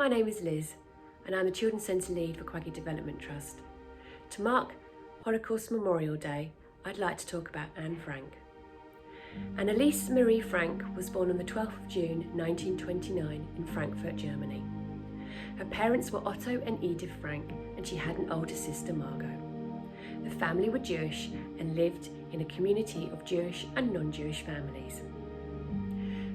my name is Liz and I'm the Children's Centre Lead for Quaggy Development Trust. To mark Holocaust Memorial Day, I'd like to talk about Anne Frank. Anneliese Marie Frank was born on the 12th of June 1929 in Frankfurt, Germany. Her parents were Otto and Edith Frank, and she had an older sister, Margot. The family were Jewish and lived in a community of Jewish and non-Jewish families.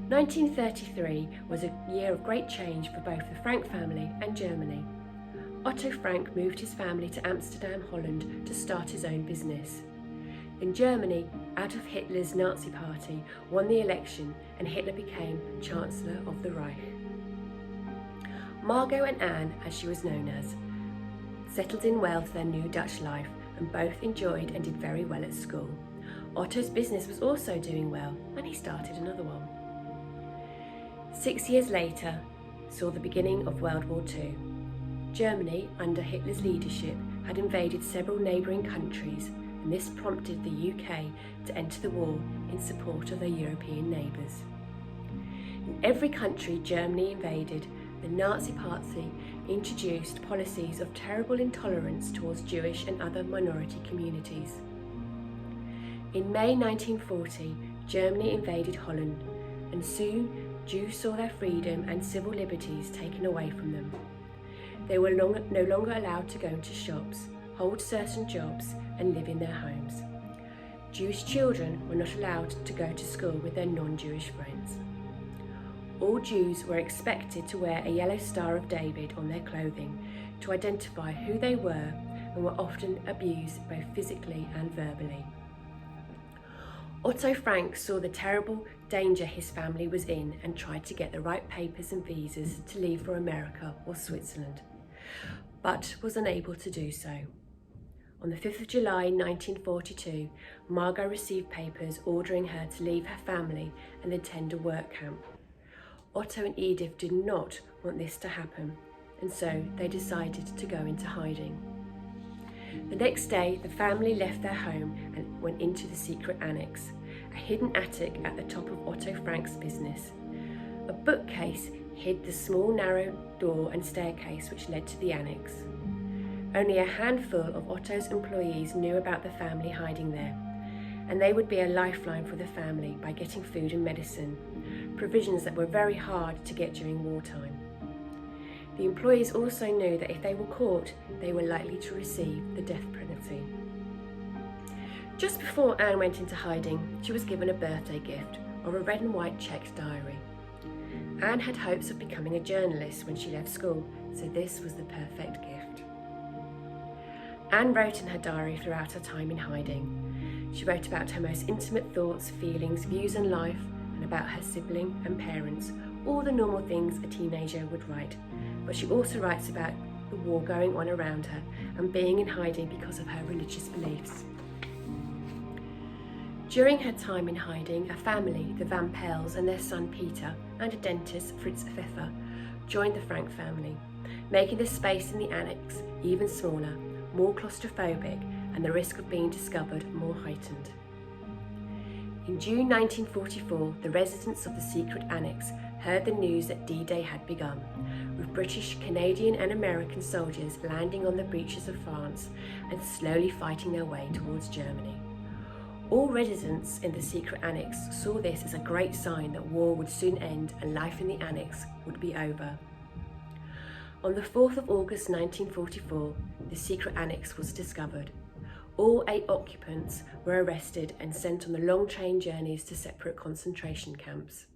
1933 was a year of great change for both the Frank family and Germany. Otto Frank moved his family to Amsterdam, Holland to start his own business. In Germany, Adolf Hitler's Nazi Party won the election and Hitler became Chancellor of the Reich. Margot and Anne, as she was known as, settled in well to their new Dutch life and both enjoyed and did very well at school. Otto's business was also doing well and he started another one. 6 years later saw the beginning of World War II. Germany, under Hitler's leadership, had invaded several neighbouring countries, and this prompted the UK to enter the war in support of their European neighbours. In every country Germany invaded, the Nazi Party introduced policies of terrible intolerance towards Jewish and other minority communities. In May 1940, Germany invaded Holland, and soon Jews saw their freedom and civil liberties taken away from them. They were no longer allowed to go into shops, hold certain jobs and live in their homes. Jewish children were not allowed to go to school with their non-Jewish friends. All Jews were expected to wear a yellow Star of David on their clothing to identify who they were, and were often abused both physically and verbally. Otto Frank saw the terrible danger his family was in and tried to get the right papers and visas to leave for America or Switzerland, but was unable to do so. On the 5th of July 1942, Margot received papers ordering her to leave her family and attend a work camp. Otto and Edith did not want this to happen, and so they decided to go into hiding. The next day, the family left their home and went into the secret annex, a hidden attic at the top of Otto Frank's business. A bookcase hid the small narrow door and staircase which led to the annex. Only a handful of Otto's employees knew about the family hiding there, and they would be a lifeline for the family by getting food and medicine, provisions that were very hard to get during wartime. The employees also knew that if they were caught, they were likely to receive the death penalty. Just before Anne went into hiding, she was given a birthday gift of a red and white checked diary. Anne had hopes of becoming a journalist when she left school, so this was the perfect gift. Anne wrote in her diary throughout her time in hiding. She wrote about her most intimate thoughts, feelings, views on life, and about her sibling and parents, all the normal things a teenager would write. But she also writes about the war going on around her and being in hiding because of her religious beliefs. During her time in hiding, a family, the Van Pels and their son Peter, and a dentist, Fritz Pfeffer, joined the Frank family, making the space in the annex even smaller, more claustrophobic, and the risk of being discovered more heightened. In June 1944, the residents of the secret annex heard the news that D-Day had begun, with British, Canadian and American soldiers landing on the beaches of France and slowly fighting their way towards Germany. All residents in the secret annex saw this as a great sign that war would soon end and life in the annex would be over. On the 4th of August 1944, the secret annex was discovered. All 8 occupants were arrested and sent on the long train journeys to separate concentration camps.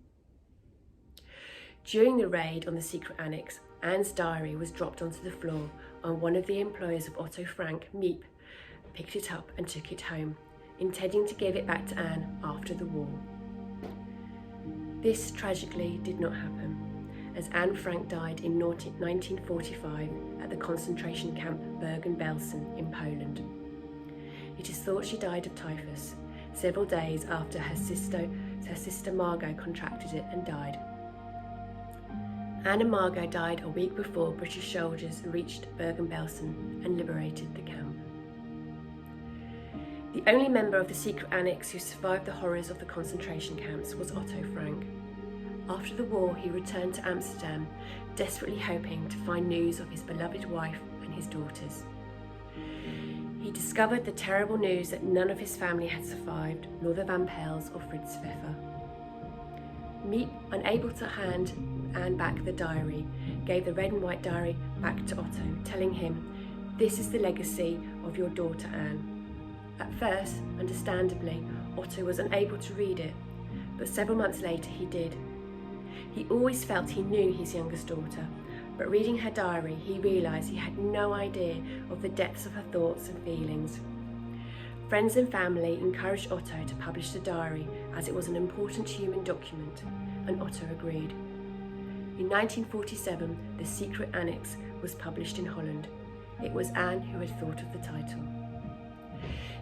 During the raid on the secret annex, Anne's diary was dropped onto the floor, and one of the employers of Otto Frank, Miep, picked it up and took it home, intending to give it back to Anne after the war. This tragically did not happen, as Anne Frank died in 1945 at the concentration camp Bergen-Belsen in Poland. It is thought she died of typhus, several days after her sister Margot contracted it and died. Anne and Margot died a week before British soldiers reached Bergen-Belsen and liberated the camp. The only member of the secret annex who survived the horrors of the concentration camps was Otto Frank. After the war, he returned to Amsterdam, desperately hoping to find news of his beloved wife and his daughters. He discovered the terrible news that none of his family had survived, nor the Van Pels or Fritz Pfeffer. Miep, unable to hand Anne back the diary, gave the red and white diary back to Otto, telling him, "This is the legacy of your daughter Anne." At first, understandably, Otto was unable to read it, but several months later he did. He always felt he knew his youngest daughter, but reading her diary, he realised he had no idea of the depths of her thoughts and feelings. Friends and family encouraged Otto to publish the diary as it was an important human document, and Otto agreed. In 1947, the secret annex was published in Holland. It was Anne who had thought of the title.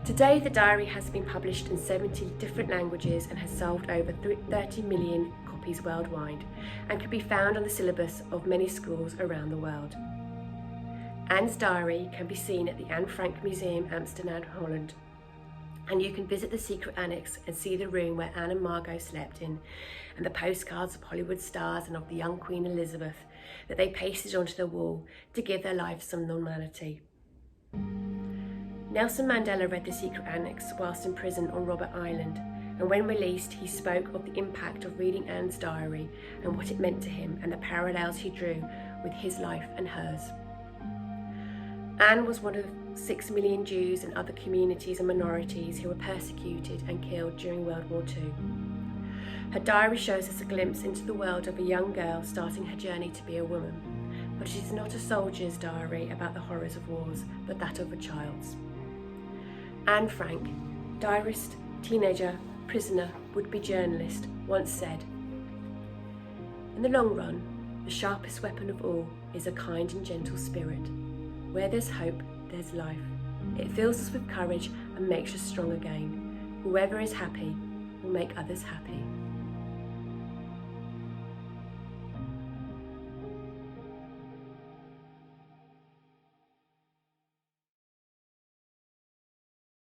Today, the diary has been published in 70 different languages and has sold over 30 million copies worldwide, and can be found on the syllabus of many schools around the world. Anne's diary can be seen at the Anne Frank Museum, Amsterdam, Holland, and you can visit the secret annex and see the room where Anne and Margot slept in, and the postcards of Hollywood stars and of the young Queen Elizabeth that they pasted onto the wall to give their life some normality. Nelson Mandela read the secret annex whilst in prison on Robert Island, and when released he spoke of the impact of reading Anne's diary and what it meant to him and the parallels he drew with his life and hers. Anne was one of 6 million Jews and other communities and minorities who were persecuted and killed during World War II. Her diary shows us a glimpse into the world of a young girl starting her journey to be a woman, but it is not a soldier's diary about the horrors of wars, but that of a child's. Anne Frank, diarist, teenager, prisoner, would-be journalist, once said, "In the long run, the sharpest weapon of all is a kind and gentle spirit. Where there's hope, there's life. It fills us with courage and makes us strong again. Whoever is happy will make others happy."